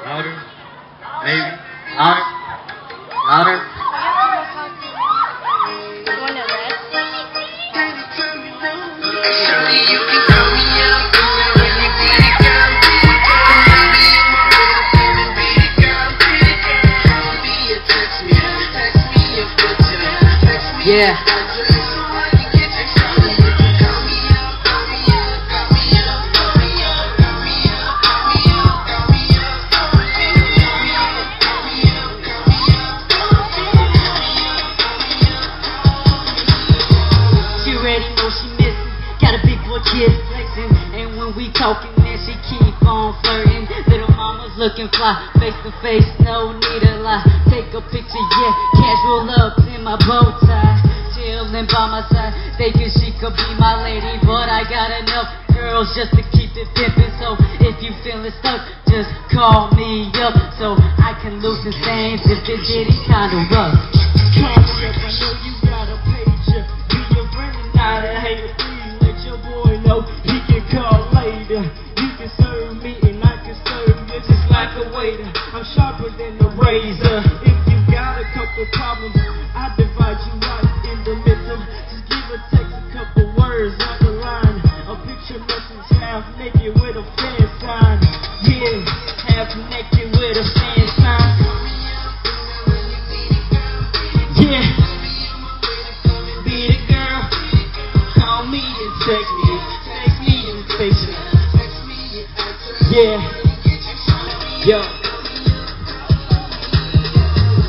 Louder. Maybe. Louder. Louder. Yeah. Kids flexing, and when we talking, then she keep on flirting. Little mama's looking fly, face to face, no need a lie. Take a picture, yeah, casual up in my bow tie, chillin' by my side, thinking she could be my lady, but I got enough girls just to keep it pimpin'. So if you feelin' stuck, just call me up so I can loosen things if it's getting kinda rough. Call me up, I know you got a pager, be your friend and not a hater. He can call later. You can serve me and I can serve you just like a waiter. I'm sharper than a razor. If you got a couple problems, I divide you right in the middle. Just give a text, a couple words on the line. A picture message, half naked with a fan sign. Yeah, half naked with a fan sign. Yeah, be the girl. Call me and text me. Yeah, yo.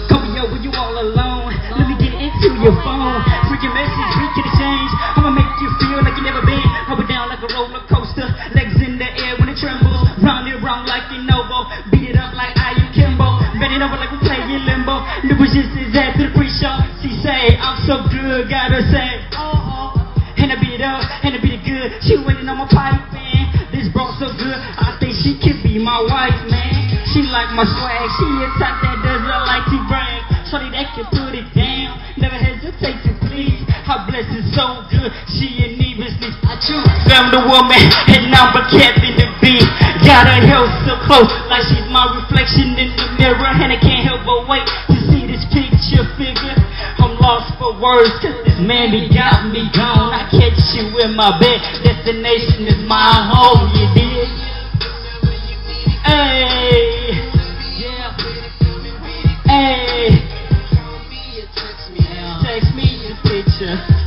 Call me up when you all alone. Let me get into your phone. Freaking message, we can exchange. I'ma make you feel like you never been. Up and down like a roller coaster. Legs in the air when it trembles. Round and round like an oval. Beat it up like I am Kimbo. Bend it over like we play in limbo. New resistance after the pre-show. She say I'm so good, gotta say oh. And I beat it up, and I beat it good. She waiting on my pipe, man. This bro so good, I think she could be my wife, man. She like my swag, she a type that doesn't like to brag. Shorty that can put it down, never hesitate to please. Her blessing's so good, she ain't even sleep. I choose I'm the woman, and I'm a captain to be. Got her held so close, like she's my reflection in the mirror. And I can't help but wait to see this picture figure. I'm lost for words, cause this man he got me gone. I catch you in my bed, destination is my home, you dig? Hey, yeah, hey, text me the picture.